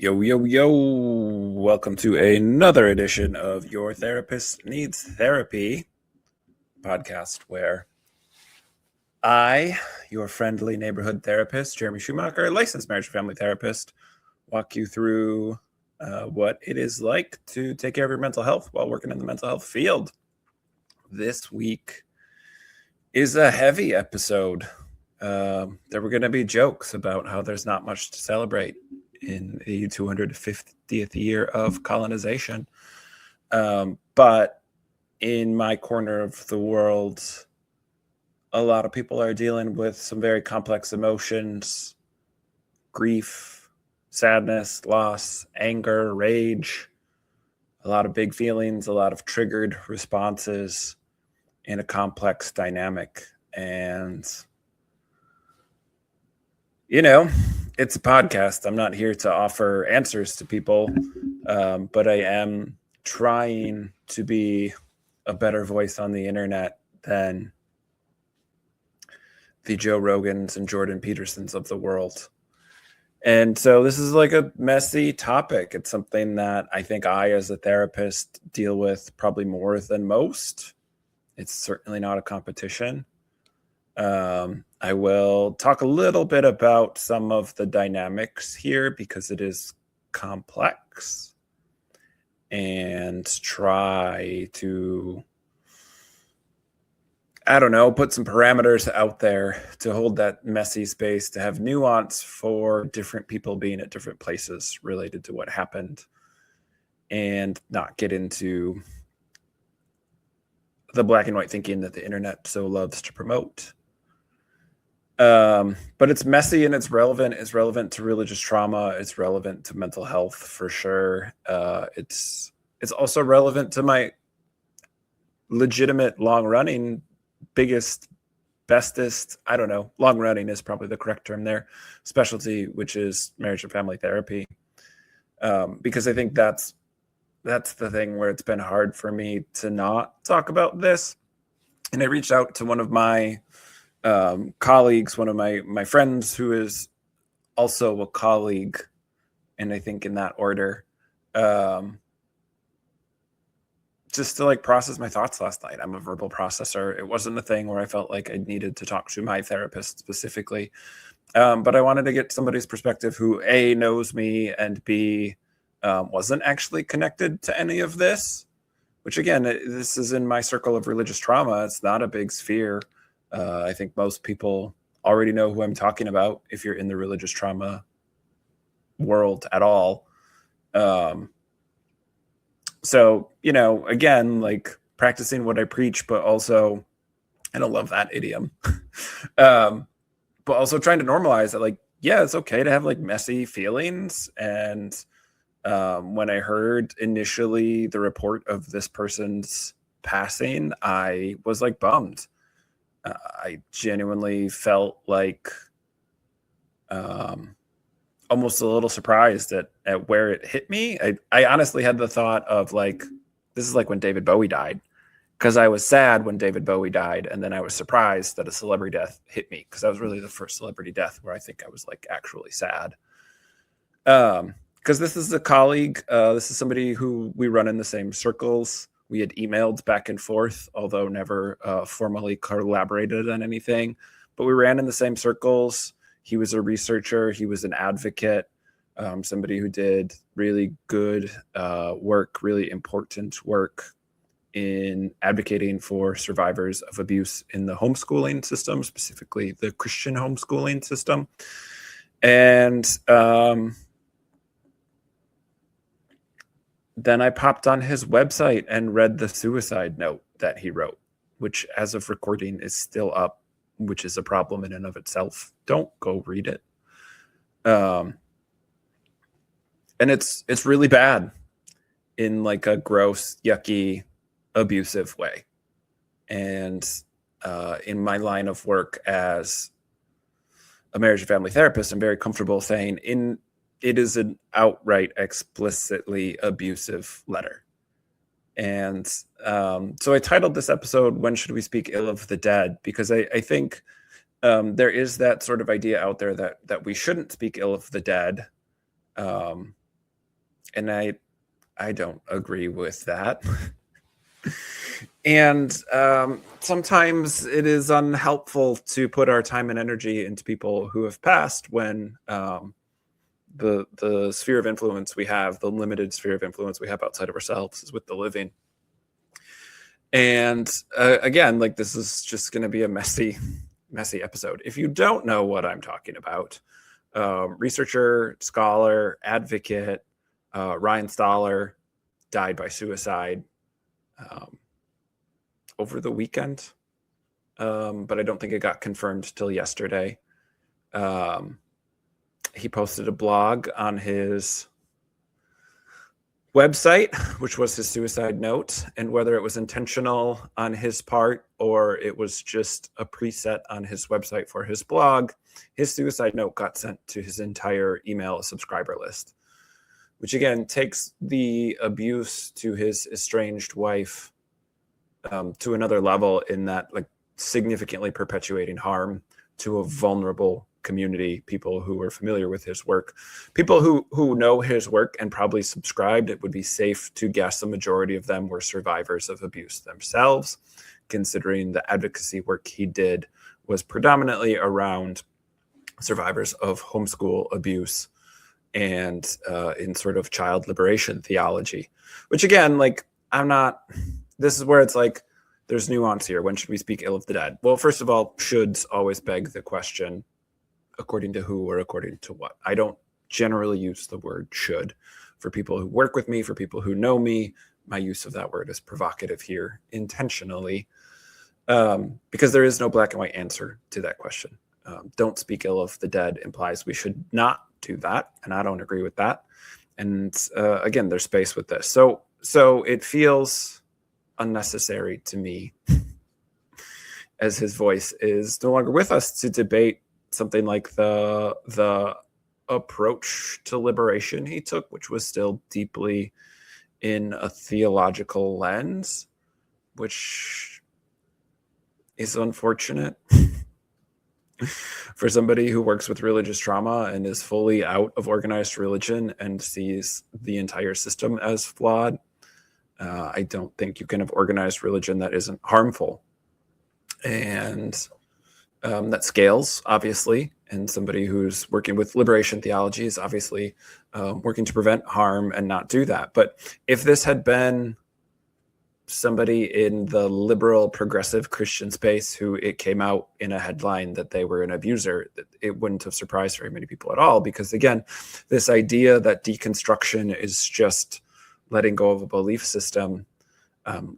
Yo, yo, yo. Welcome to another edition of Your Therapist Needs Therapy podcast, where I, your friendly neighborhood therapist, Jeremy Schumacher, licensed marriage and family therapist, walk you through what it is like to take care of your mental health while working in the mental health field. This week is a heavy episode. There were going to be jokes about how there's not much to celebrate in the 250th year of colonization. But in my corner of the world, a lot of people are dealing with some very complex emotions: grief, sadness, loss, anger, rage, a lot of big feelings, a lot of triggered responses in a complex dynamic. And, it's a podcast. I'm not here to offer answers to people, but I am trying to be a better voice on the internet than the Joe Rogans and Jordan Petersons of the world. And so this is like a messy topic. It's something that I think I, as a therapist, deal with probably more than most. It's certainly not a competition. I will talk a little bit about some of the dynamics here because it is complex, and try to, put some parameters out there to hold that messy space, to have nuance for different people being at different places related to what happened, and not get into the black and white thinking that the internet so loves to promote. But it's messy and it's relevant. It's relevant to religious trauma. It's relevant to mental health for sure. It's also relevant to my legitimate long-running, biggest, bestest, long-running is probably the correct term there, specialty, which is marriage and family therapy. Because I think that's the thing where it's been hard for me to not talk about this. And I reached out to one of my colleagues, one of my friends who is also a colleague, and I think in that order, just to process my thoughts last night. I'm a verbal processor. It wasn't a thing where I felt like I needed to talk to my therapist specifically, but I wanted to get somebody's perspective who A, knows me, and B, wasn't actually connected to any of this, which again, this is in my circle of religious trauma. It's not a big sphere. I think most people already know who I'm talking about if you're in the religious trauma world at all. So, again, practicing what I preach, but also, I don't love that idiom, but also trying to normalize that, it's okay to have messy feelings. And when I heard initially the report of this person's passing, I was bummed. I genuinely felt almost a little surprised at where it hit me. I honestly had the thought of this is when David Bowie died, because I was sad when David Bowie died, and then I was surprised that a celebrity death hit me, because that was really the first celebrity death where I think I was actually sad. Because this is a colleague, this is somebody who we run in the same circles. We had emailed back and forth, although never formally collaborated on anything. But we ran in the same circles. He was a researcher. He was an advocate, somebody who did really good work, really important work in advocating for survivors of abuse in the homeschooling system, specifically the Christian homeschooling system. And then I popped on his website and read the suicide note that he wrote, which as of recording is still up, which is a problem in and of itself. Don't go read it. And it's really bad in a gross, yucky, abusive way. And in my line of work as a marriage and family therapist, I'm very comfortable saying it is an outright, explicitly abusive letter. And so I titled this episode, "When Should We Speak Ill of the Dead?" Because I think there is that sort of idea out there that we shouldn't speak ill of the dead. And I don't agree with that. And sometimes it is unhelpful to put our time and energy into people who have passed when the sphere of influence we have, the limited sphere of influence we have outside of ourselves, is with the living. And again, like, this is just going to be a messy episode. If you don't know what I'm talking about, researcher, scholar, advocate, Ryan Stollar died by suicide over the weekend, but I don't think it got confirmed till yesterday. He posted a blog on his website, which was his suicide note, and whether it was intentional on his part or it was just a preset on his website for his blog, his suicide note got sent to his entire email subscriber list, which again takes the abuse to his estranged wife to another level, in that, like, significantly perpetuating harm to a vulnerable community, people who are familiar with his work, people who know his work and probably subscribed. It would be safe to guess the majority of them were survivors of abuse themselves, considering the advocacy work he did was predominantly around survivors of homeschool abuse and in sort of child liberation theology, which again, like, this is where it's like, there's nuance here. When should we speak ill of the dead? Well, first of all, shoulds always beg the question, according to who or according to what? I don't generally use the word should. For people who work with me, for people who know me, my use of that word is provocative here intentionally, because there is no black and white answer to that question. Don't speak ill of the dead implies we should not do that, and I don't agree with that. And again, there's space with this. So it feels unnecessary to me, as his voice is no longer with us, to debate something like the approach to liberation he took, which was still deeply in a theological lens, which is unfortunate for somebody who works with religious trauma and is fully out of organized religion and sees the entire system as flawed. I don't think you can have organized religion that isn't harmful. And that scales, obviously, and somebody who's working with liberation theology is obviously working to prevent harm and not do that. But if this had been somebody in the liberal progressive Christian space who it came out in a headline that they were an abuser, it wouldn't have surprised very many people at all, because again, this idea that deconstruction is just letting go of a belief system,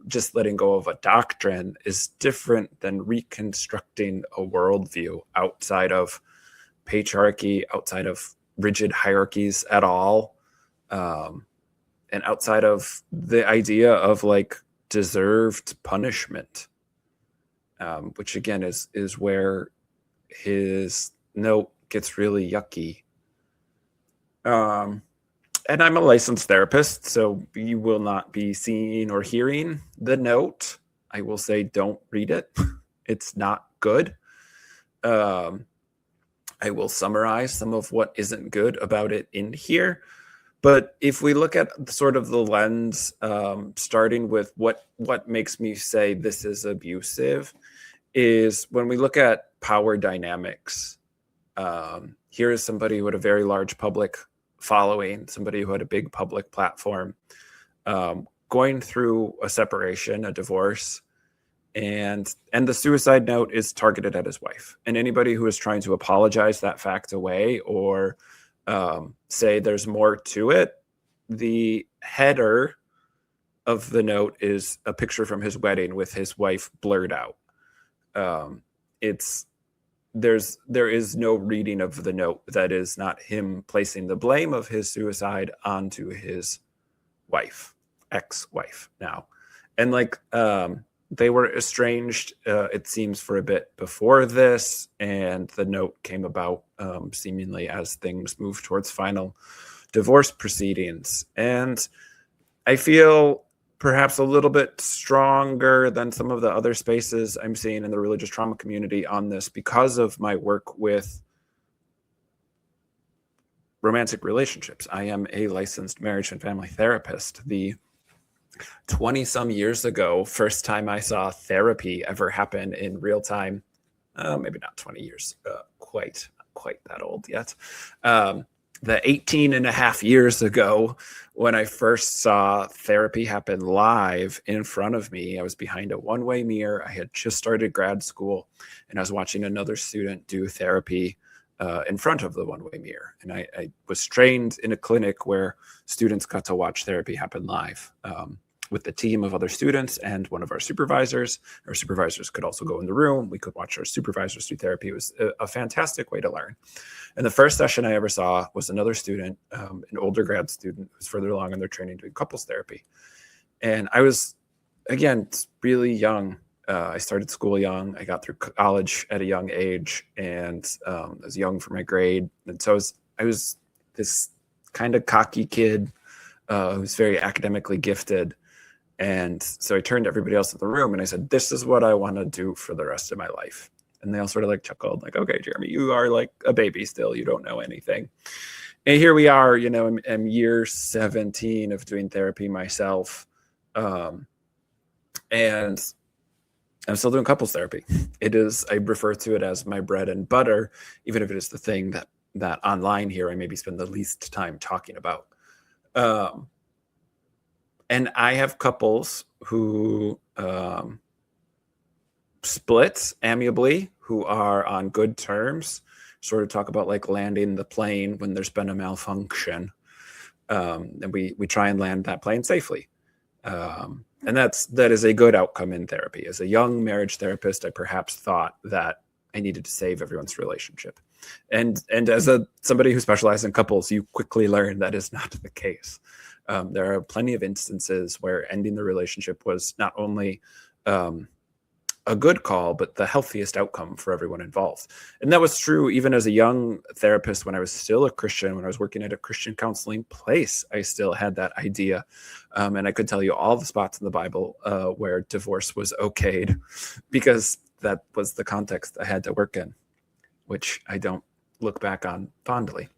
just letting go of a doctrine, is different than reconstructing a worldview outside of patriarchy, outside of rigid hierarchies at all, and outside of the idea of like deserved punishment, which again is where his note gets really yucky. And I'm a licensed therapist, so you will not be seeing or hearing the note. I will say, don't read it. It's not good. I will summarize some of what isn't good about it in here. But if we look at sort of the lens, starting with what makes me say this is abusive, is when we look at power dynamics. Here is somebody who had a very large public following, somebody who had a big public platform, going through a separation, a divorce, and the suicide note is targeted at his wife. And anybody who is trying to apologize that fact away or say there's more to it, the header of the note is a picture from his wedding with his wife blurred out. There is no reading of the note that is not him placing the blame of his suicide onto his wife, ex-wife now. And like, they were estranged, it seems, for a bit before this, and the note came about seemingly as things moved towards final divorce proceedings. And I feel perhaps a little bit stronger than some of the other spaces I'm seeing in the religious trauma community on this, because of my work with romantic relationships. I am a licensed marriage and family therapist. The 20 some years ago, first time I saw therapy ever happen in real time, maybe not 20 years, quite that old yet. The 18 and a half years ago, when I first saw therapy happen live in front of me, I was behind a one-way mirror. I had just started grad school, and I was watching another student do therapy in front of the one-way mirror. And I was trained in a clinic where students got to watch therapy happen live with the team of other students and one of our supervisors. Our supervisors could also go in the room. We could watch our supervisors do therapy. It was a fantastic way to learn. And the first session I ever saw was another student, an older grad student who's further along in their training doing couples therapy. And I was, again, really young. I started school young. I got through college at a young age, and I was young for my grade. And so I was this kind of cocky kid who was very academically gifted. And so I turned to everybody else in the room and I said, this is what I want to do for the rest of my life. And they all sort of like chuckled, like, okay, Jeremy, you are like a baby still. You don't know anything. And here we are, you know, I'm year 17 of doing therapy myself. And I'm still doing couples therapy. It is, I refer to it as my bread and butter, even if it is the thing that online here I maybe spend the least time talking about. And I have couples who split amicably, who are on good terms, sort of talk about like landing the plane when there's been a malfunction. And we try and land that plane safely. And that is a good outcome in therapy. As a young marriage therapist, I perhaps thought that I needed to save everyone's relationship. And as somebody who specializes in couples, you quickly learn that is not the case. There are plenty of instances where ending the relationship was not only a good call, but the healthiest outcome for everyone involved. And that was true even as a young therapist when I was still a Christian, when I was working at a Christian counseling place, I still had that idea. And I could tell you all the spots in the Bible where divorce was okayed, because that was the context I had to work in, which I don't look back on fondly.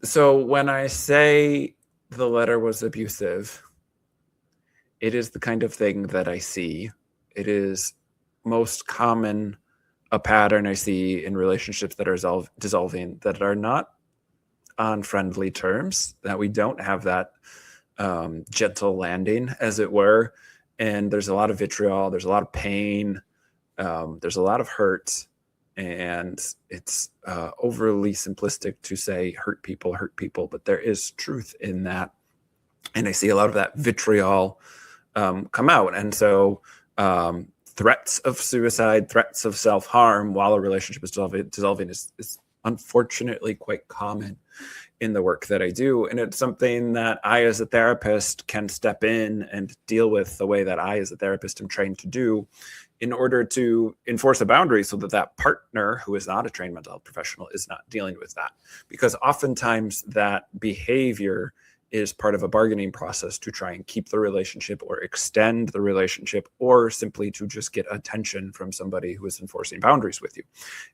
So when I say the letter was abusive, it is the kind of thing that I see. It is most common a pattern I see in relationships that are dissolving, that are not on friendly terms, that we don't have that gentle landing, as it were. And there's a lot of vitriol, there's a lot of pain, there's a lot of hurt. And it's overly simplistic to say hurt people, but there is truth in that. And I see a lot of that vitriol come out. And so threats of suicide, threats of self-harm while a relationship is dissolving is unfortunately quite common in the work that I do. And it's something that I, as a therapist, can step in and deal with the way that I, as a therapist, am trained to do, in order to enforce a boundary so that partner who is not a trained mental health professional is not dealing with that. Because oftentimes that behavior is part of a bargaining process to try and keep the relationship or extend the relationship, or simply to just get attention from somebody who is enforcing boundaries with you.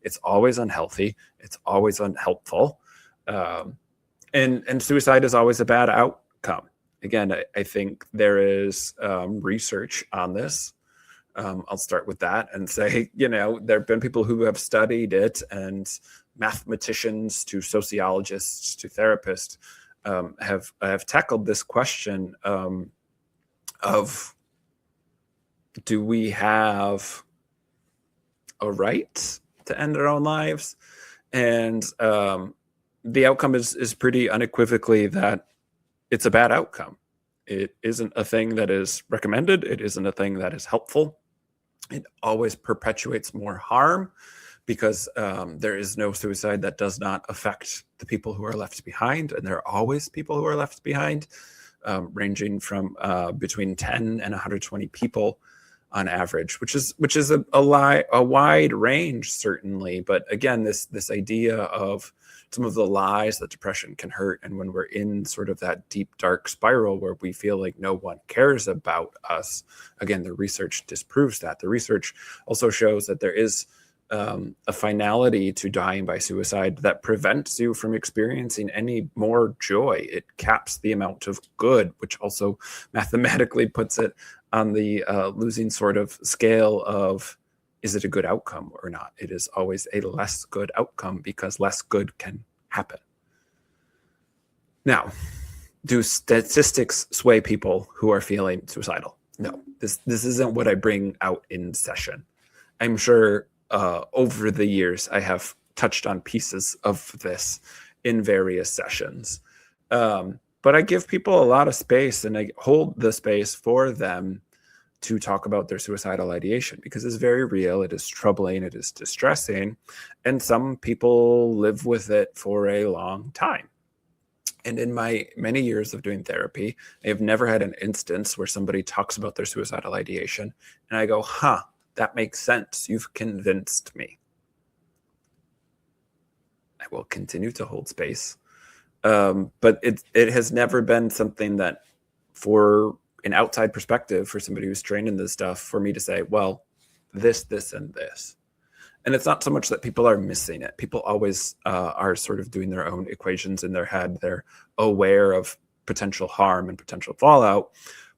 It's always unhealthy. It's always unhelpful. And suicide is always a bad outcome. Again, I think there is research on this. I'll start with that and say, there have been people who have studied it, and mathematicians to sociologists to therapists have tackled this question of, do we have a right to end our own lives? And the outcome is pretty unequivocally that it's a bad outcome. It isn't a thing that is recommended. It isn't a thing that is helpful. It always perpetuates more harm, because there is no suicide that does not affect the people who are left behind. And there are always people who are left behind, ranging from between 10 and 120 people on average, which is a wide range, certainly. But again, this idea of some of the lies that depression can hurt, and when we're in sort of that deep, dark spiral where we feel like no one cares about us, again, the research disproves that. The research also shows that there is a finality to dying by suicide that prevents you from experiencing any more joy. It caps the amount of good, which also mathematically puts it on the losing sort of scale of, is it a good outcome or not? It is always a less good outcome because less good can happen. Now, do statistics sway people who are feeling suicidal? No, this isn't what I bring out in session. I'm sure over the years I have touched on pieces of this in various sessions. But I give people a lot of space, and I hold the space for them to talk about their suicidal ideation, because it's very real, it is troubling, it is distressing, and some people live with it for a long time. And in my many years of doing therapy, I have never had an instance where somebody talks about their suicidal ideation and I go, that makes sense. You've convinced me. I will continue to hold space. But it has never been something that, for an outside perspective, for somebody who's trained in this stuff, for me to say, well, this, and this. And it's not so much that people are missing it. People always are sort of doing their own equations in their head. They're aware of potential harm and potential fallout,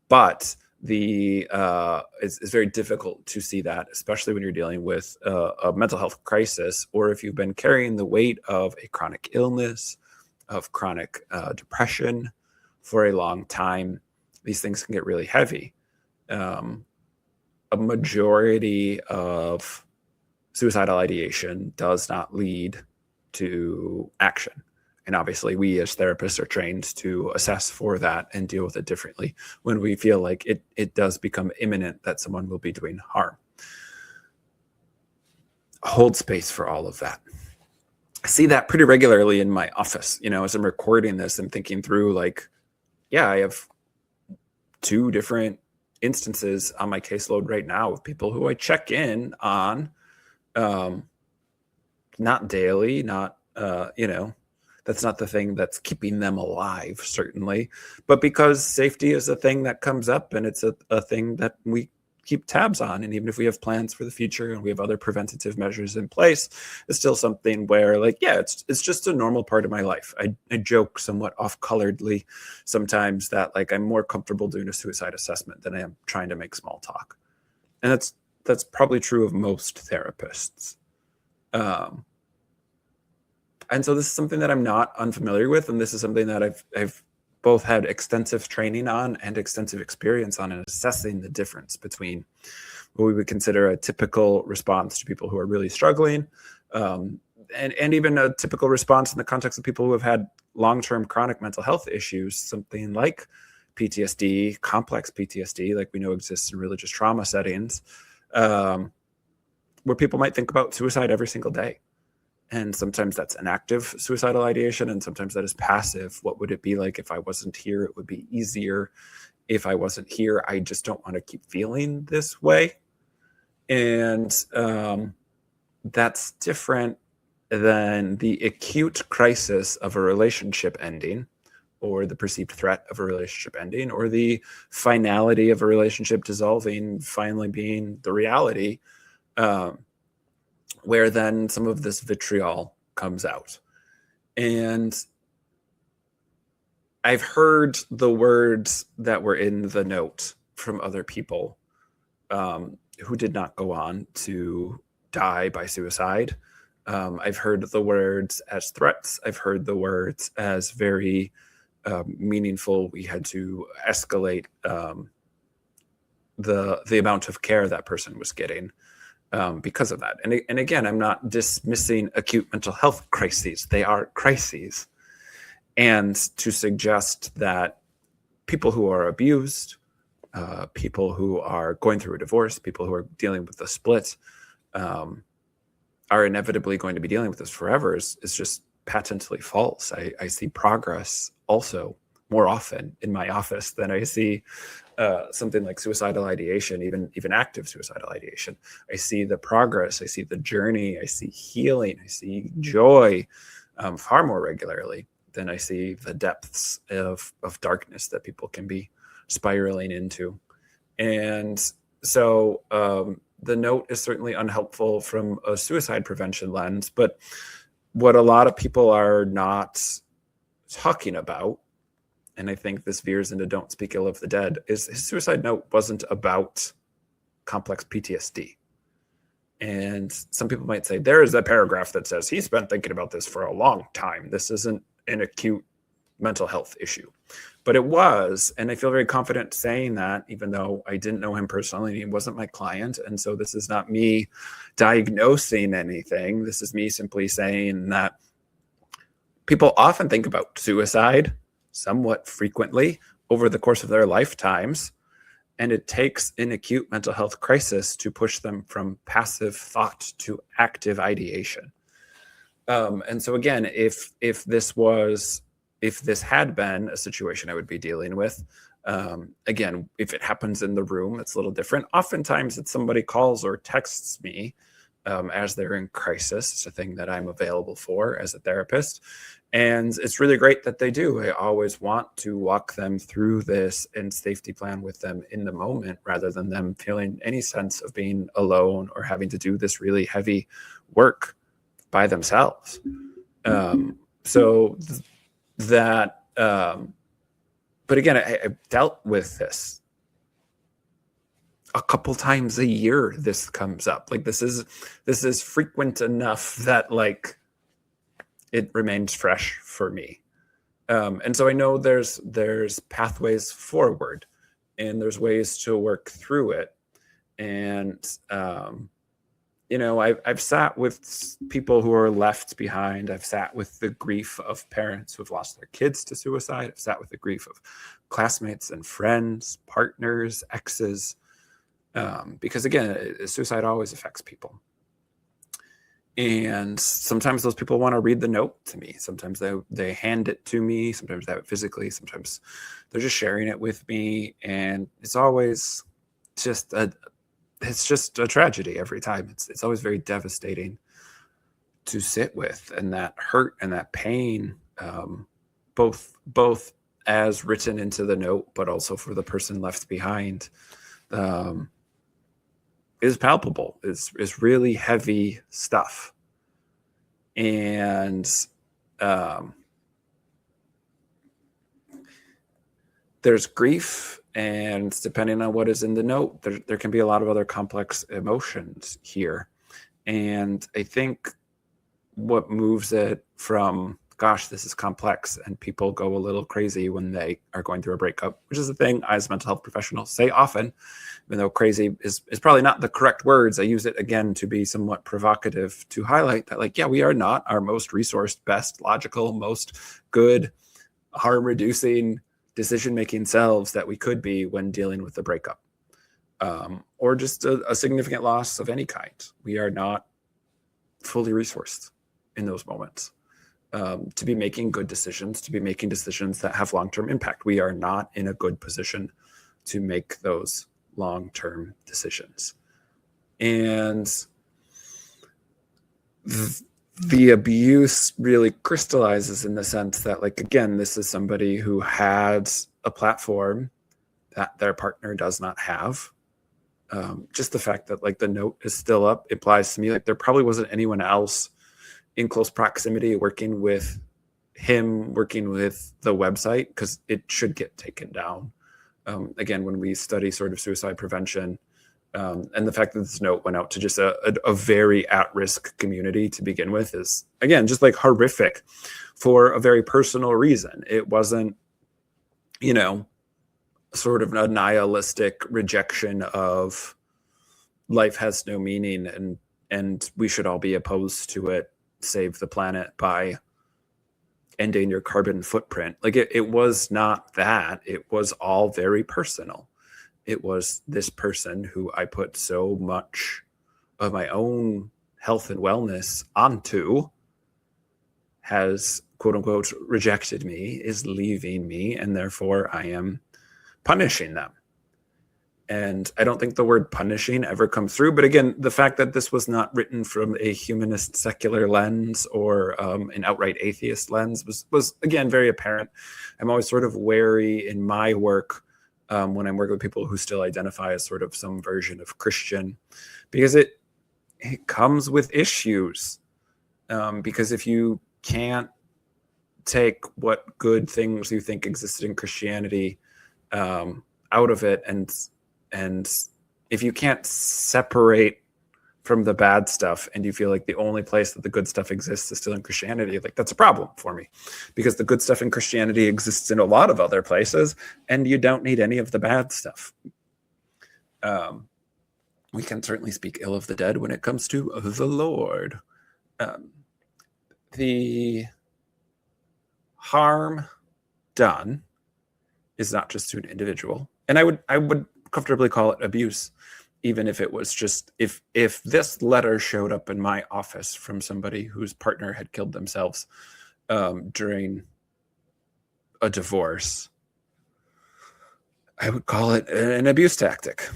but it's very difficult to see that, especially when you're dealing with a mental health crisis, or if you've been carrying the weight of a chronic illness, of chronic depression for a long time. These things can get really heavy. A majority of suicidal ideation does not lead to action. And obviously we as therapists are trained to assess for that and deal with it differently when we feel like it does become imminent that someone will be doing harm. Hold space for all of that. I see that pretty regularly in my office. As I'm recording this, I'm thinking through I have 2 different instances on my caseload right now of people who I check in on, not daily, not, that's not the thing that's keeping them alive, certainly, but because safety is a thing that comes up, and it's a thing that we keep tabs on. And even if we have plans for the future and we have other preventative measures in place, it's still something where it's just a normal part of my life. I joke somewhat off-coloredly sometimes that I'm more comfortable doing a suicide assessment than I am trying to make small talk. And that's probably true of most therapists. And so this is something that I'm not unfamiliar with. And this is something that I've both had extensive training on and extensive experience on in assessing the difference between what we would consider a typical response to people who are really struggling, and even a typical response in the context of people who have had long-term chronic mental health issues, something like PTSD, complex PTSD, like we know exists in religious trauma settings, where people might think about suicide every single day. And sometimes that's an active suicidal ideation, and sometimes that is passive. What would it be like if I wasn't here? It would be easier. If I wasn't here, I just don't want to keep feeling this way. And that's different than the acute crisis of a relationship ending, or the perceived threat of a relationship ending, or the finality of a relationship dissolving, finally being the reality, where then some of this vitriol comes out. And I've heard the words that were in the note from other people who did not go on to die by suicide. I've heard the words as threats. I've heard the words as very meaningful. We had to escalate the amount of care that person was getting because of that. And again, I'm not dismissing acute mental health crises. They are crises. And to suggest that people who are abused, people who are going through a divorce, people who are dealing with a split, are inevitably going to be dealing with this forever is just patently false. I see progress also more often in my office than I see something like suicidal ideation, even active suicidal ideation. I see the progress, I see the journey, I see healing, I see joy far more regularly than I see the depths of darkness that people can be spiraling into. And so the note is certainly unhelpful from a suicide prevention lens, but what a lot of people are not talking about, and I think this veers into Don't Speak Ill of the Dead, is his suicide note wasn't about complex PTSD. And some people might say, there is a paragraph that says he's been thinking about this for a long time. This isn't an acute mental health issue. But it was, and I feel very confident saying that, even though I didn't know him personally, he wasn't my client. And so this is not me diagnosing anything. This is me simply saying that people often think about suicide somewhat frequently over the course of their lifetimes. And it takes an acute mental health crisis to push them from passive thought to active ideation. And so again, if this had been a situation I would be dealing with, again, if it happens in the room, it's a little different. Oftentimes it's somebody calls or texts me as they're in crisis. It's a thing that I'm available for as a therapist. And it's really great that they do. I always want to walk them through this and safety plan with them in the moment, rather than them feeling any sense of being alone or having to do this really heavy work by themselves. But again, I dealt with this a couple times a year. This comes up. Like this is frequent enough that like it remains fresh for me. And so I know there's pathways forward, and there's ways to work through it. And I've sat with people who are left behind. I've sat with the grief of parents who have lost their kids to suicide. I've sat with the grief of classmates and friends, partners, exes, because again, suicide always affects people. And sometimes those people want to read the note to me. Sometimes they hand it to me. Sometimes they have it physically. Sometimes they're just sharing it with me. And it's always just a tragedy every time. It's always very devastating to sit with, and that hurt and that pain, both as written into the note, but also for the person left behind, is palpable. Is really heavy stuff. And there's grief, and depending on what is in the note, there can be a lot of other complex emotions here. And I think what moves it from, gosh, this is complex, and people go a little crazy when they are going through a breakup, which is a thing I, as a mental health professional, say often, even though crazy is probably not the correct words. I use it again to be somewhat provocative, to highlight that, like, yeah, we are not our most resourced, best, logical, most good, harm-reducing, decision-making selves that we could be when dealing with a breakup, or just a significant loss of any kind. We are not fully resourced in those moments to be making good decisions, to be making decisions that have long-term impact. We are not in a good position to make those long-term decisions. And the abuse really crystallizes in the sense that, like, again, this is somebody who had a platform that their partner does not have. Just the fact that, like, the note is still up implies to me like there probably wasn't anyone else in close proximity working with him, working with the website, because it should get taken down. Again, when we study sort of suicide prevention, and the fact that this note went out to just a very at-risk community to begin with is, again, just like horrific for a very personal reason. It wasn't, sort of a nihilistic rejection of life has no meaning and we should all be opposed to it, save the planet by ending your carbon footprint. Like it was not that. It was all very personal. It was this person who I put so much of my own health and wellness onto has, quote unquote, rejected me, is leaving me, and therefore I am punishing them. And I don't think the word punishing ever comes through. But again, the fact that this was not written from a humanist secular lens or an outright atheist lens was again, very apparent. I'm always sort of wary in my work when I'm working with people who still identify as sort of some version of Christian, because it comes with issues. Because if you can't take what good things you think existed in Christianity out of it, and if you can't separate from the bad stuff and you feel like the only place that the good stuff exists is still in Christianity, like that's a problem for me, because the good stuff in Christianity exists in a lot of other places and you don't need any of the bad stuff. We can certainly speak ill of the dead when it comes to the Lord. The harm done is not just to an individual, and I would comfortably call it abuse, even if it was just if this letter showed up in my office from somebody whose partner had killed themselves during a divorce, I would call it an abuse tactic.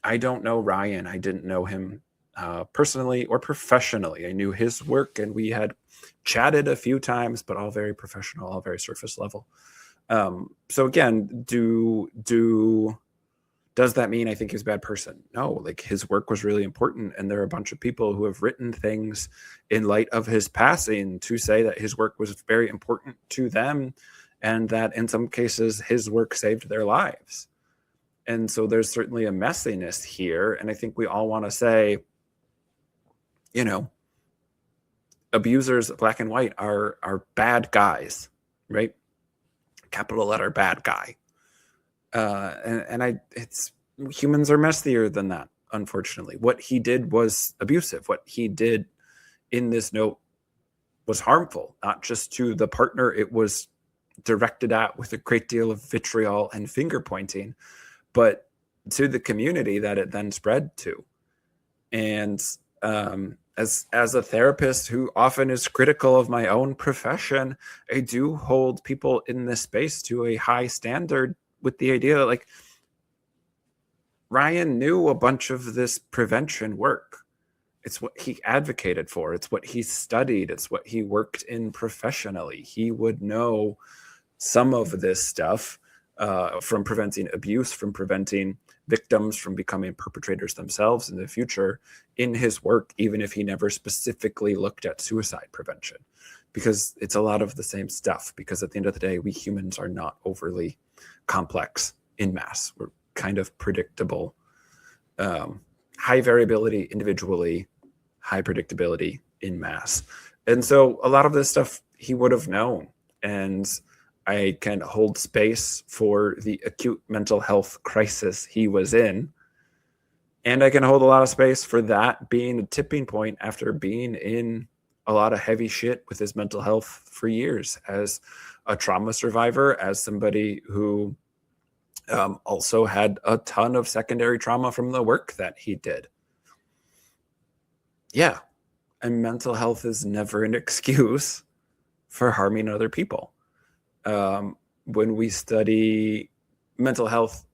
I don't know Ryan. I didn't know him personally or professionally. I knew his work and we had chatted a few times, but all very professional, all very surface level. So again, does that mean I think he's a bad person? No, like his work was really important. And there are a bunch of people who have written things in light of his passing to say that his work was very important to them and that in some cases his work saved their lives. And so there's certainly a messiness here. And I think we all want to say, you know, abusers, black and white, are bad guys, right? Capital letter bad guy. It's humans are messier than that, unfortunately. What he did was abusive. What he did in this note was harmful, not just to the partner it was directed at with a great deal of vitriol and finger pointing, but to the community that it then spread to. And as a therapist who often is critical of my own profession, I do hold people in this space to a high standard with the idea that, like, Ryan knew a bunch of this prevention work. It's what he advocated for. It's what he studied. It's what he worked in professionally. He would know some of this stuff from preventing abuse, from preventing victims from becoming perpetrators themselves in the future in his work, even if he never specifically looked at suicide prevention, because it's a lot of the same stuff. Because at the end of the day, we humans are not overly complex in mass. We're kind of predictable, high variability individually, high predictability in mass. And so a lot of this stuff he would have known. And I can hold space for the acute mental health crisis he was in. And I can hold a lot of space for that being a tipping point after being in a lot of heavy shit with his mental health for years, as a trauma survivor, as somebody who also had a ton of secondary trauma from the work that he did. Yeah. And mental health is never an excuse for harming other people. When we study mental health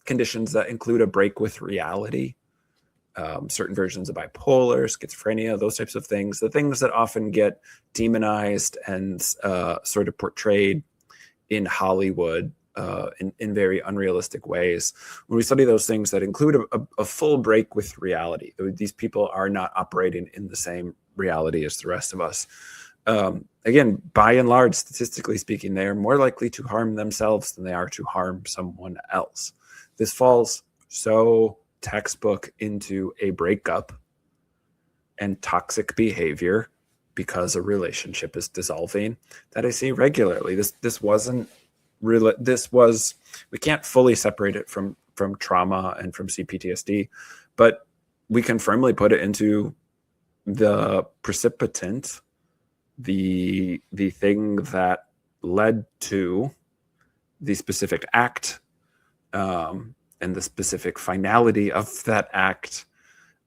conditions that include a break with reality, certain versions of bipolar, schizophrenia, those types of things, the things that often get demonized and sort of portrayed in Hollywood in very unrealistic ways. When we study those things that include a full break with reality, these people are not operating in the same reality as the rest of us. Again, by and large, statistically speaking, they are more likely to harm themselves than they are to harm someone else. This falls so textbook into a breakup and toxic behavior because a relationship is dissolving that I see regularly. This wasn't really, we can't fully separate it from trauma and from CPTSD, but we can firmly put it into the precipitant, the thing that led to the specific act, and the specific finality of that act.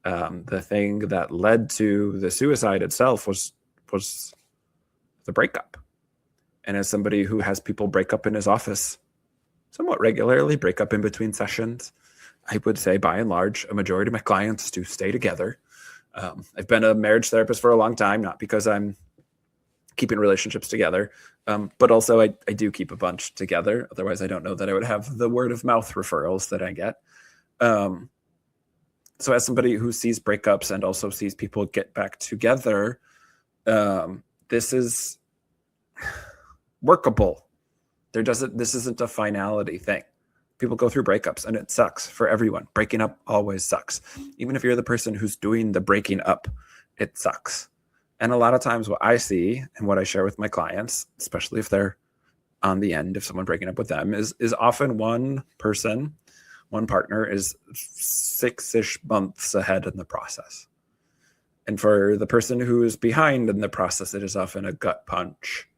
The thing that led to the suicide itself was the breakup. And as somebody who has people break up in his office somewhat regularly, break up in between sessions, I would say by and large, a majority of my clients do stay together. I've been a marriage therapist for a long time, not because I'm keeping relationships together. But also I do keep a bunch together. Otherwise, I don't know that I would have the word of mouth referrals that I get. So as somebody who sees breakups and also sees people get back together, this is workable. This isn't a finality thing. People go through breakups and it sucks for everyone. Breaking up always sucks. Even if you're the person who's doing the breaking up, it sucks. And a lot of times what I see and what I share with my clients, especially if they're on the end of someone breaking up with them, is often one partner is 6-ish months ahead in the process. And for the person who is behind in the process, it is often a gut punch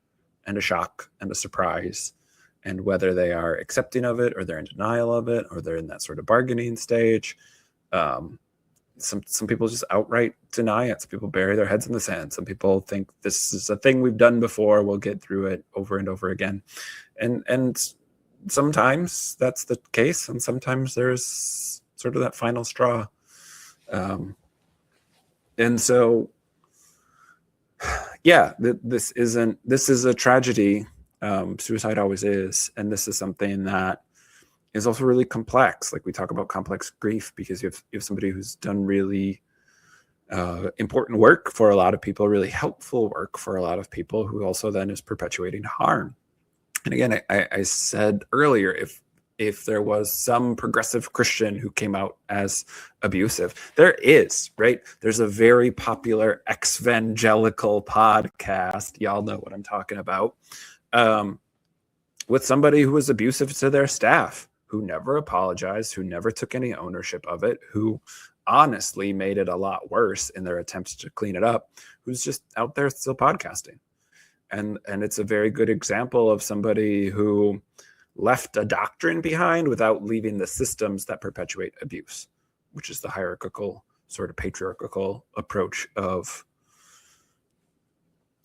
and a shock and a surprise. And whether they are accepting of it or they're in denial of it or they're in that sort of bargaining stage, some people just outright deny it. Some people bury their heads in the sand. Some people think this is a thing we've done before. We'll get through it over and over again. And sometimes that's the case. And sometimes there's sort of that final straw. And so, yeah, this is a tragedy. Suicide always is. And this is something that is also really complex. Like we talk about complex grief because you have somebody who's done really important work for a lot of people, really helpful work for a lot of people, who also then is perpetuating harm. And again, I said earlier, if there was some progressive Christian who came out as abusive, there is, right? There's a very popular evangelical podcast. Y'all know what I'm talking about. With somebody who was abusive to their staff, who never apologized, who never took any ownership of it, who honestly made it a lot worse in their attempts to clean it up, who's just out there still podcasting. And it's a very good example of somebody who left a doctrine behind without leaving the systems that perpetuate abuse, which is the hierarchical, sort of patriarchal approach of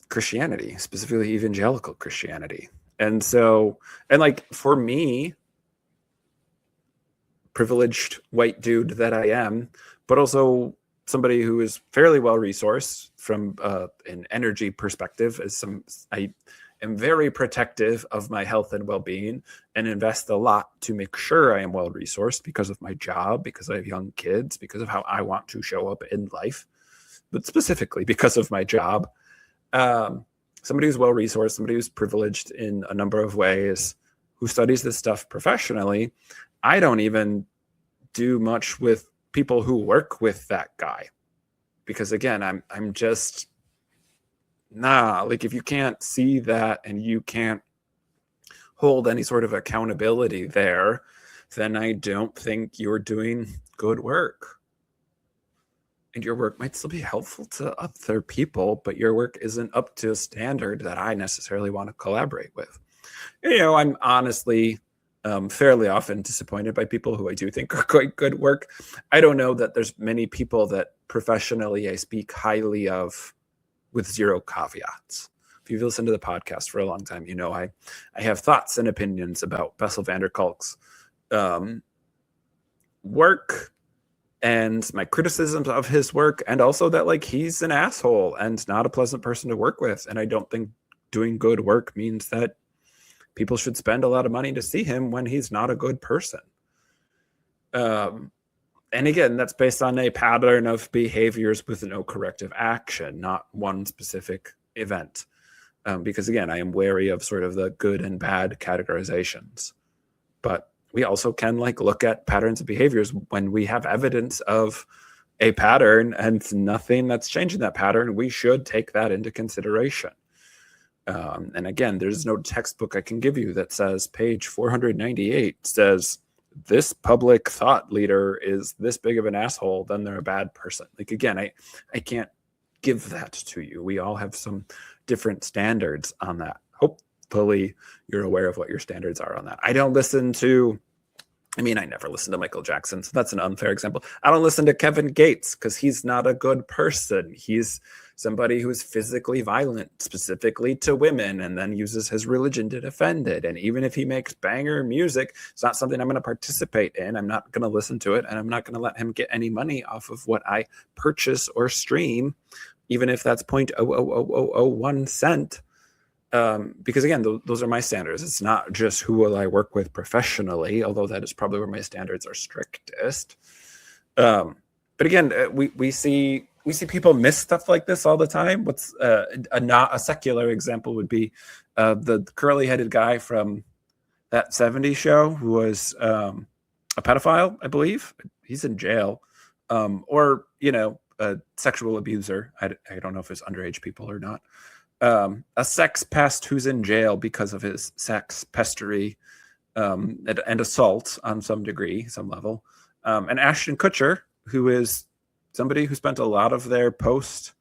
Christianity, specifically evangelical Christianity. And so, and like for me, privileged white dude that I am, but also somebody who is fairly well resourced from an energy perspective, I am very protective of my health and well-being and invest a lot to make sure I am well resourced because of my job, because I have young kids, because of how I want to show up in life, but specifically because of my job. Somebody who's well resourced, somebody who's privileged in a number of ways, who studies this stuff professionally. I don't even do much with people who work with that guy, because again, I'm just like, if you can't see that and you can't hold any sort of accountability there, then I don't think you're doing good work. And your work might still be helpful to other people, but your work isn't up to a standard that I necessarily want to collaborate with. You know, I'm honestly fairly often disappointed by people who I do think are quite good work. I don't know that there's many people that professionally I speak highly of with zero caveats. If you've listened to the podcast for a long time, you know I have thoughts and opinions about Bessel van der Kolk's work and my criticisms of his work, and also that like he's an asshole and not a pleasant person to work with. And I don't think doing good work means that people should spend a lot of money to see him when he's not a good person. And again, that's based on a pattern of behaviors with no corrective action, not one specific event. Because again, I am wary of sort of the good and bad categorizations. But we also can like look at patterns of behaviors when we have evidence of a pattern and nothing that's changing that pattern. We should take that into consideration. And again, there's no textbook I can give you that says page 498 says this public thought leader is this big of an asshole, then they're a bad person. Like, again, I can't give that to you. We all have some different standards on that. Hopefully you're aware of what your standards are on that. I never listen to Michael Jackson, so that's an unfair example. I don't listen to Kevin Gates because he's not a good person. He's somebody who is physically violent, specifically to women, and then uses his religion to defend it. And even if he makes banger music, it's not something I'm going to participate in. I'm not going to listen to it, and I'm not going to let him get any money off of what I purchase or stream, even if that's 0.00001 cent. Because again, those are my standards. It's not just who will I work with professionally, although that is probably where my standards are strictest. But again, we see people miss stuff like this all the time. What's not a secular example would be the curly-headed guy from that '70s show who was a pedophile, I believe. He's in jail, or a sexual abuser. I don't know if it's underage people or not. A sex pest who's in jail because of his sex pestery and assault on some degree, some level. And Ashton Kutcher, who is somebody who spent a lot of their post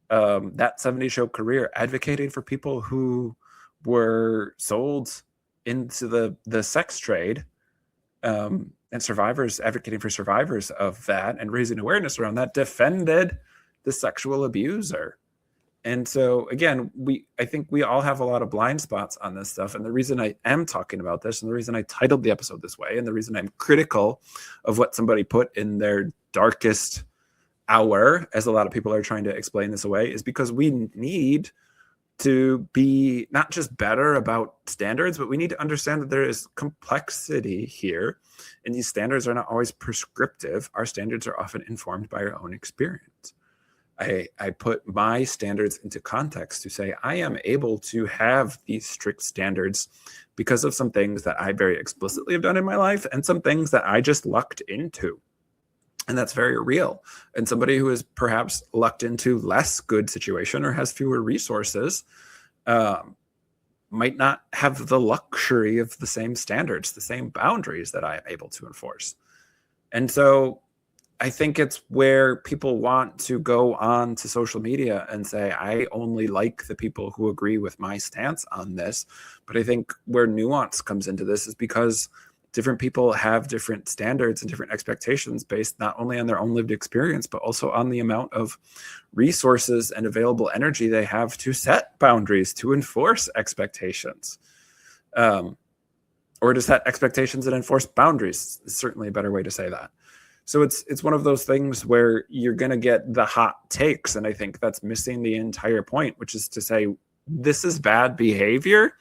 that '70s show career advocating for people who were sold into the sex trade, and survivors, advocating for survivors of that and raising awareness around that, defended the sexual abuser. And so again, I think we all have a lot of blind spots on this stuff. And the reason I am talking about this, and the reason I titled the episode this way, and the reason I'm critical of what somebody put in their darkest hour, as a lot of people are trying to explain this away, is because we need to be not just better about standards, but we need to understand that there is complexity here. And these standards are not always prescriptive. Our standards are often informed by our own experience. I put my standards into context to say I am able to have these strict standards because of some things that I very explicitly have done in my life and some things that I just lucked into. And that's very real. And somebody who is perhaps lucked into less good situation or has fewer resources might not have the luxury of the same standards, the same boundaries that I am able to enforce. And so I think it's where people want to go on to social media and say, I only like the people who agree with my stance on this. But I think where nuance comes into this is because different people have different standards and different expectations based not only on their own lived experience, but also on the amount of resources and available energy they have to set boundaries, to enforce expectations. Or to set expectations and enforce boundaries is certainly a better way to say that. So it's one of those things where you're going to get the hot takes. And I think that's missing the entire point, which is to say, this is bad behavior.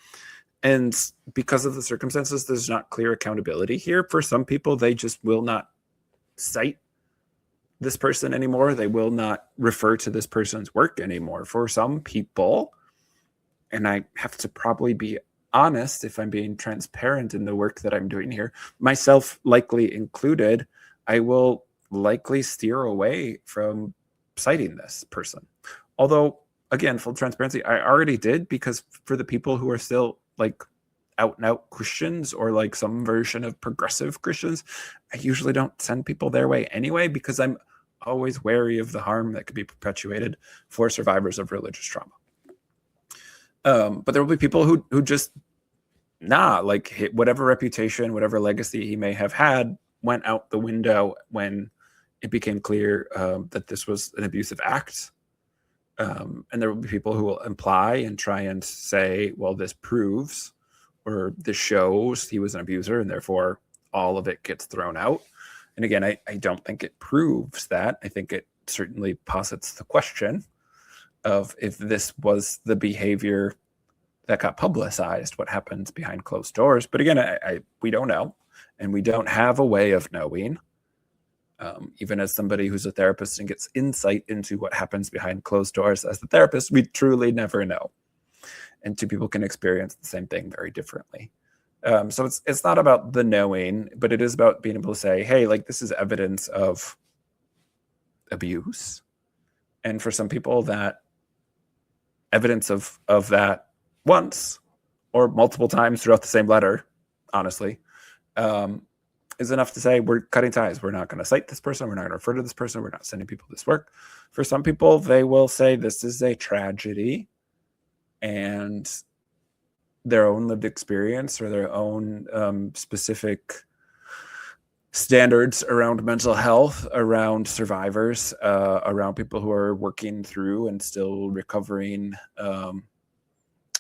And because of the circumstances, there's not clear accountability here. For some people, they just will not cite this person anymore. They will not refer to this person's work anymore. For some people, and I have to probably be honest if I'm being transparent in the work that I'm doing here, myself likely included, I will likely steer away from citing this person. Although, again, full transparency, I already did, because for the people who are still like out and out Christians or like some version of progressive Christians, I usually don't send people their way anyway, because I'm always wary of the harm that could be perpetuated for survivors of religious trauma. But there will be people who just like whatever reputation, whatever legacy he may have had went out the window when it became clear that this was an abusive act. And there will be people who will imply and try and say, well, this proves or this shows he was an abuser, and therefore all of it gets thrown out. And again, I don't think it proves that. I think it certainly posits the question of if this was the behavior that got publicized, what happens behind closed doors. But again, we don't know. And we don't have a way of knowing, even as somebody who's a therapist and gets insight into what happens behind closed doors as the therapist, we truly never know. And two people can experience the same thing very differently. So it's not about the knowing, but it is about being able to say, hey, like, this is evidence of abuse. And for some people, that evidence of that once or multiple times throughout the same letter, honestly, is enough to say we're cutting ties. We're not going to cite this person. We're not going to refer to this person. We're not sending people this work. For some people, they will say this is a tragedy, and their own lived experience or their own specific standards around mental health, around survivors, around people who are working through and still recovering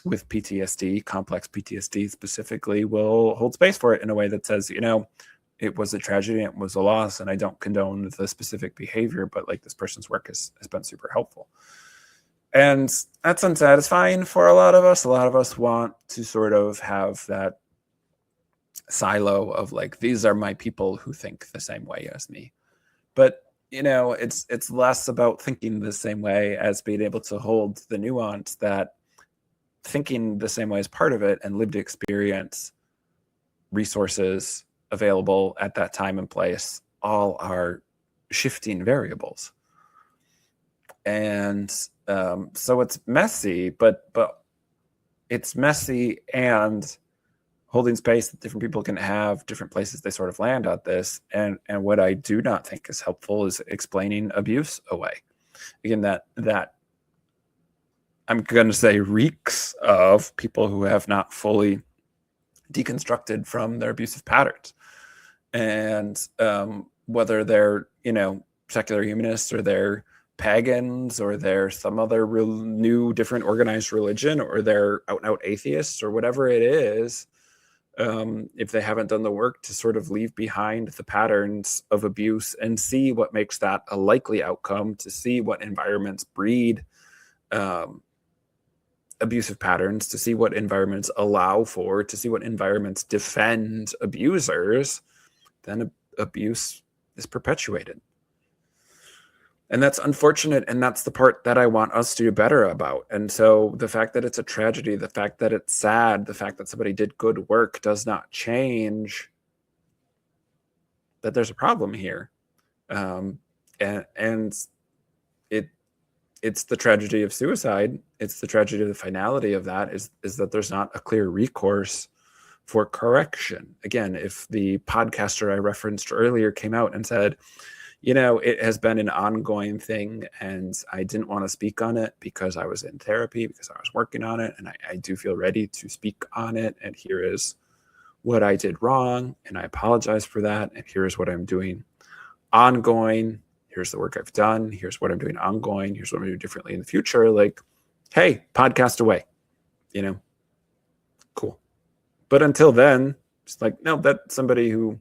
with PTSD, complex PTSD specifically, will hold space for it in a way that says, it was a tragedy, it was a loss, and I don't condone the specific behavior, but like, this person's work has been super helpful. And that's unsatisfying for a lot of us. A lot of us want to sort of have that silo of like, these are my people who think the same way as me. But it's less about thinking the same way as being able to hold the nuance that thinking the same way is part of it, and lived experience, resources available at that time and place, all are shifting variables. And so it's messy, but it's messy and holding space that different people can have different places they sort of land at this. And what I do not think is helpful is explaining abuse away. Again, that I'm going to say reeks of people who have not fully deconstructed from their abusive patterns. And whether they're, secular humanists, or they're pagans, or they're some other new, different organized religion, or they're out and out atheists, or whatever it is, if they haven't done the work to sort of leave behind the patterns of abuse and see what makes that a likely outcome, to see what environments breed abusive patterns, to see what environments allow for, to see what environments defend abusers, then abuse is perpetuated. And that's unfortunate, and that's the part that I want us to do better about. And so the fact that it's a tragedy, the fact that it's sad, the fact that somebody did good work does not change that there's a problem here. And it's the tragedy of suicide. It's the tragedy of the finality of that is that there's not a clear recourse for correction. Again, if the podcaster I referenced earlier came out and said, it has been an ongoing thing, and I didn't want to speak on it because I was in therapy, because I was working on it, and I do feel ready to speak on it, and here is what I did wrong, and I apologize for that, and here's what I'm doing ongoing. Here's the work I've done. Here's what I'm doing ongoing. Here's what I'm going to do differently in the future. Like, hey, podcast away, cool. But until then, it's like, no, that's somebody who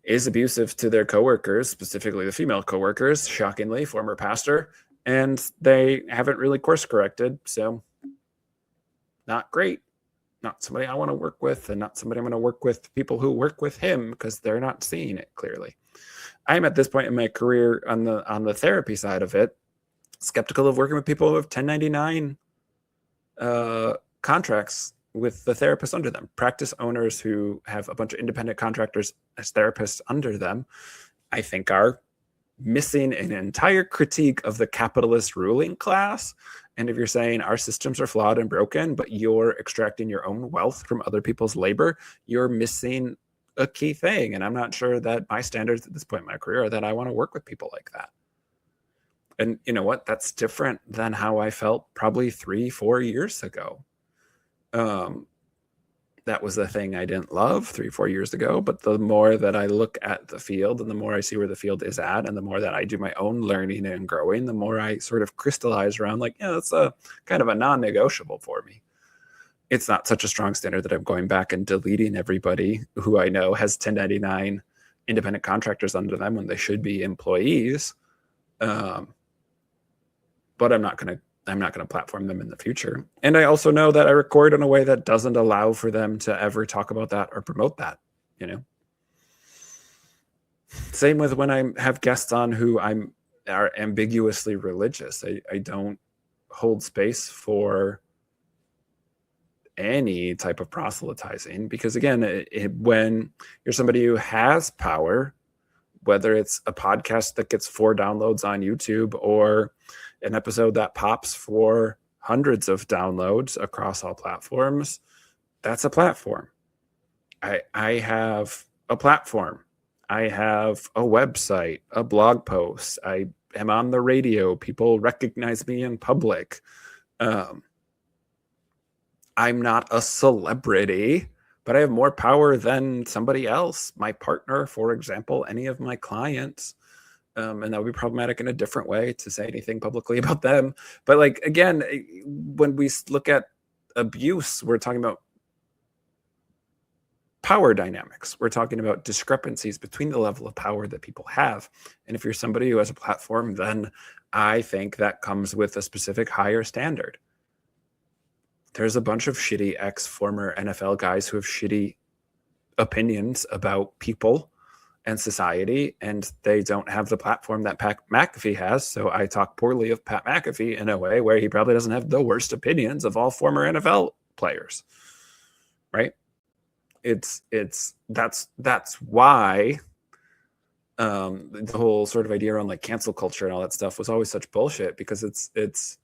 is abusive to their coworkers, specifically the female coworkers, shockingly, former pastor, and they haven't really course corrected. So not great. Not somebody I want to work with, and not somebody I'm going to work with people who work with him, because they're not seeing it clearly. I'm at this point in my career on the therapy side of it, skeptical of working with people who have 1099 contracts with the therapists under them. Practice owners who have a bunch of independent contractors as therapists under them, I think, are missing an entire critique of the capitalist ruling class. And if you're saying our systems are flawed and broken, but you're extracting your own wealth from other people's labor, you're missing a key thing. And I'm not sure that my standards at this point in my career are that I want to work with people like that. And you know what? That's different than how I felt probably 3-4 years ago. That was the thing I didn't love 3-4 years ago. But the more that I look at the field, and the more I see where the field is at, and the more that I do my own learning and growing, the more I sort of crystallize around like, that's a kind of a non-negotiable for me. It's not such a strong standard that I'm going back and deleting everybody who I know has 1099 independent contractors under them when they should be employees. But I'm not going to platform them in the future. And I also know that I record in a way that doesn't allow for them to ever talk about that or promote that, Same with when I have guests on who are ambiguously religious. I don't hold space for any type of proselytizing, because again, when you're somebody who has power, whether it's a podcast that gets 4 downloads on YouTube, or an episode that pops for hundreds of downloads across all platforms, that's a platform. I have a platform. I have a website, a blog post. I am on the radio. People recognize me in public. I'm not a celebrity, but I have more power than somebody else. My partner, for example, any of my clients. And that would be problematic in a different way to say anything publicly about them. But like, again, when we look at abuse, we're talking about power dynamics. We're talking about discrepancies between the level of power that people have. And if you're somebody who has a platform, then I think that comes with a specific higher standard. There's a bunch of shitty ex-former NFL guys who have shitty opinions about people and society, and they don't have the platform that Pat McAfee has. So I talk poorly of Pat McAfee in a way where he probably doesn't have the worst opinions of all former NFL players, right? That's why the whole sort of idea around like cancel culture and all that stuff was always such bullshit, because it's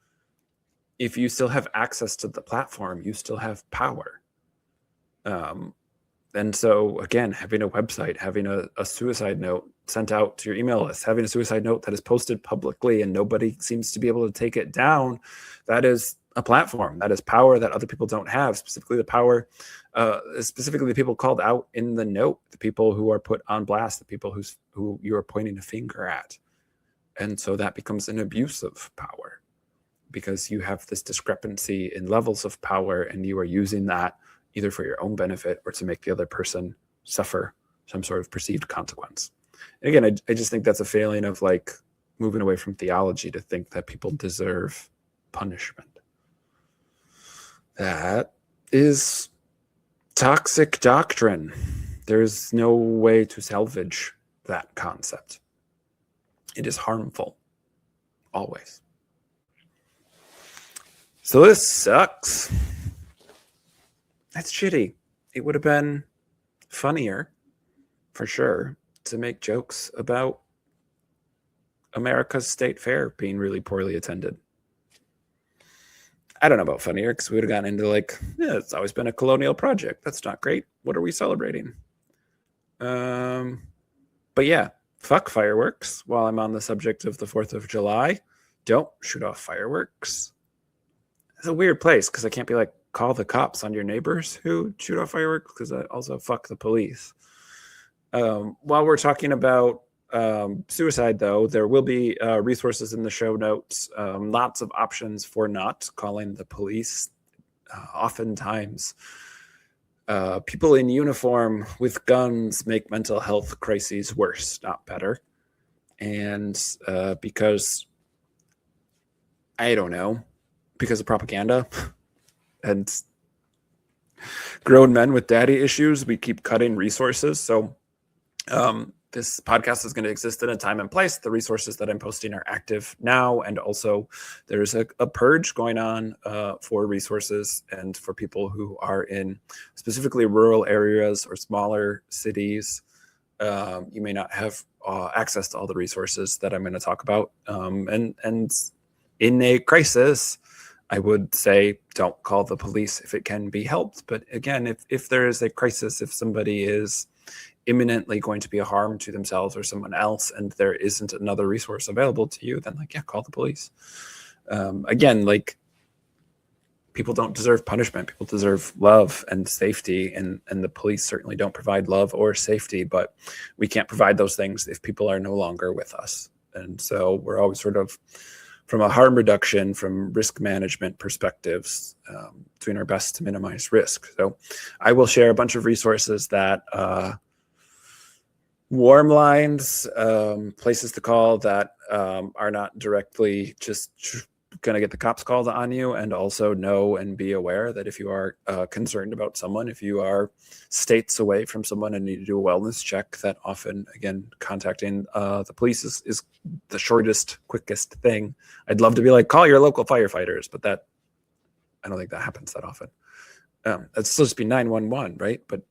if you still have access to the platform, you still have power. And so, again, having a website, having a suicide note sent out to your email list, having a suicide note that is posted publicly and nobody seems to be able to take it down, that is a platform. That is power that other people don't have, specifically the power, specifically the people called out in the note, the people who are put on blast, the people who you are pointing a finger at. And so that becomes an abuse of power, because you have this discrepancy in levels of power and you are using that either for your own benefit or to make the other person suffer some sort of perceived consequence. And again, I just think that's a failing of like moving away from theology to think that people deserve punishment. That is toxic doctrine. There's no way to salvage that concept. It is harmful, always. So this sucks. That's shitty. It would have been funnier, for sure, to make jokes about America's state fair being really poorly attended. I don't know about funnier, because we would have gotten into like, yeah, it's always been a colonial project. That's not great. What are we celebrating? But yeah, fuck fireworks. While I'm on the subject of the 4th of July, don't shoot off fireworks. It's a weird place, because I can't be like, call the cops on your neighbors who shoot off fireworks, because I also fuck the police. While we're talking about suicide, though, there will be resources in the show notes, lots of options for not calling the police. Oftentimes, people in uniform with guns make mental health crises worse, not better. And because, I don't know, because of propaganda and grown men with daddy issues, we keep cutting resources. So this podcast is going to exist in a time and place. The resources that I'm posting are active now. And also there's a purge going on for resources and for people who are in specifically rural areas or smaller cities. You may not have access to all the resources that I'm going to talk about. And in a crisis, I would say don't call the police if it can be helped. But again, if there is a crisis, if somebody is imminently going to be a harm to themselves or someone else, and there isn't another resource available to you, then like, yeah, call the police. Again, like, people don't deserve punishment. People deserve love and safety. And the police certainly don't provide love or safety, but we can't provide those things if people are no longer with us. And so we're always sort of, from a harm reduction, from risk management perspectives, doing our best to minimize risk. So I will share a bunch of resources that warm lines, places to call that are not directly just going to get the cops called on you, and also know and be aware that if you are concerned about someone, if you are states away from someone and need to do a wellness check, that often, again, contacting the police is the shortest, quickest thing. I'd love to be like, call your local firefighters, but that, I don't think that happens that often. It's supposed to be 911, right? But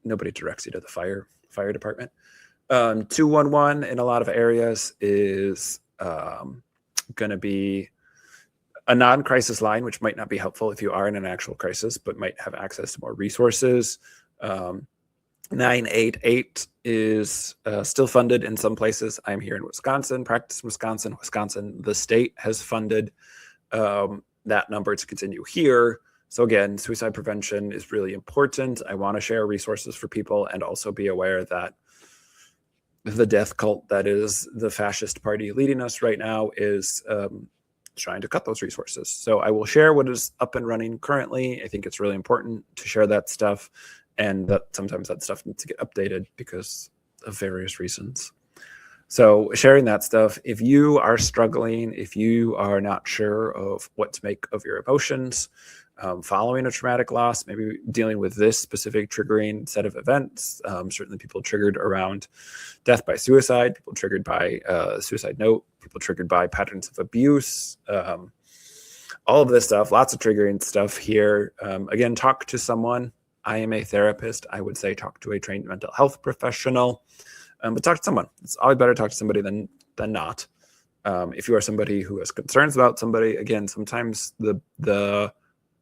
nobody directs you to the fire department. 211 in a lot of areas is going to be a non-crisis line, which might not be helpful if you are in an actual crisis, but might have access to more resources. 988 is still funded in some places. I'm here in Wisconsin, practice Wisconsin. The state has funded that number to continue here. So again, suicide prevention is really important. I want to share resources for people and also be aware that the death cult that is the fascist party leading us right now is trying to cut those resources. So I will share what is up and running currently. I think it's really important to share that stuff, and that sometimes that stuff needs to get updated because of various reasons. So sharing that stuff, if you are struggling, if you are not sure of what to make of your emotions, following a traumatic loss, maybe dealing with this specific triggering set of events, certainly people triggered around death by suicide, people triggered by suicide note, people triggered by patterns of abuse, all of this stuff, lots of triggering stuff here. Again, talk to someone. I am a therapist. I would say talk to a trained mental health professional. But talk to someone. It's always better to talk to somebody than not. If you are somebody who has concerns about somebody, again, sometimes the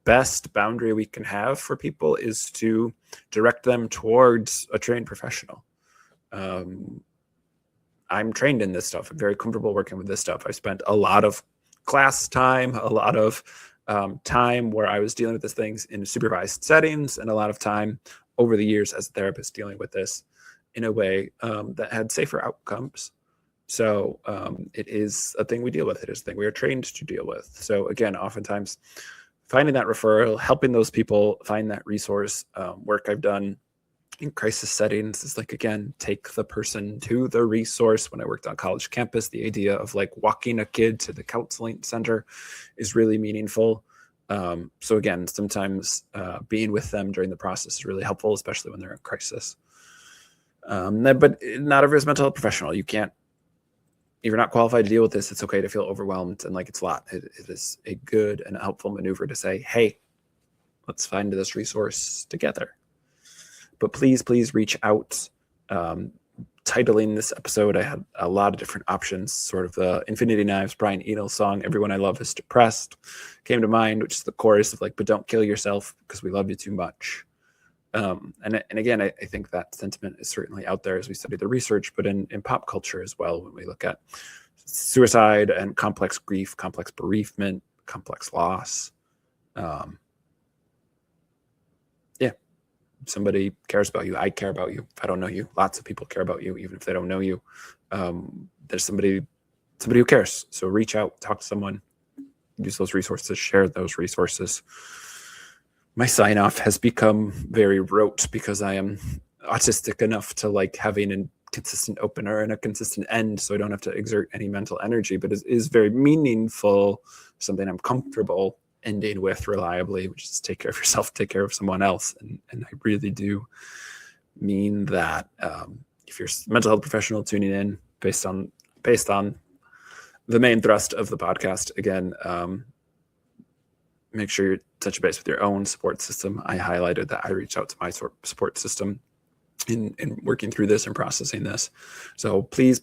best boundary we can have for people is to direct them towards a trained professional. I'm trained in this stuff. I'm very comfortable working with this stuff. I spent a lot of class time, a lot of time where I was dealing with these things in supervised settings, and a lot of time over the years as a therapist dealing with this in a way that had safer outcomes. So it is a thing we deal with. It is a thing we are trained to deal with. So again, oftentimes finding that referral, helping those people find that resource, work I've done in crisis settings is like, again, take the person to the resource. When I worked on college campus, the idea of like walking a kid to the counseling center is really meaningful. So again, sometimes being with them during the process is really helpful, especially when they're in crisis. But not every mental health professional. You can't, if you're not qualified to deal with this, it's okay to feel overwhelmed and like it's a lot. It is a good and helpful maneuver to say, hey, let's find this resource together. But please reach out. Titling this episode, I had a lot of different options, sort of the Infinity Knives, Brian Eno song, Everyone I Love is Depressed, came to mind, which is the chorus of like, but don't kill yourself because we love you too much. And again, I think that sentiment is certainly out there as we study the research, but in pop culture as well, when we look at suicide and complex grief, complex bereavement, complex loss. Yeah, somebody cares about you. I care about you. If I don't know you, lots of people care about you, even if they don't know you. There's somebody who cares. So reach out, talk to someone, use those resources, share those resources. My sign off has become very rote because I am autistic enough to like having a consistent opener and a consistent end, so I don't have to exert any mental energy, but it is very meaningful, something I'm comfortable ending with reliably, which is take care of yourself, take care of someone else. And I really do mean that. If you're a mental health professional tuning in based on the main thrust of the podcast, again, make sure you touch base with your own support system. I highlighted that I reached out to my support system in working through this and processing this. So please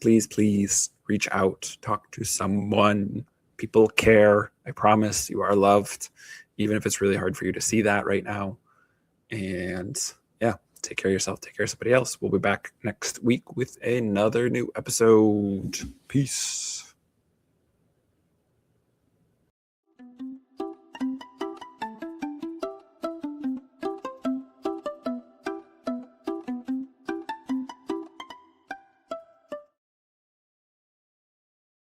reach out, talk to someone. People care. I promise you are loved, even if it's really hard for you to see that right now. And yeah, take care of yourself, take care of somebody else. We'll be back next week with another new episode. Peace.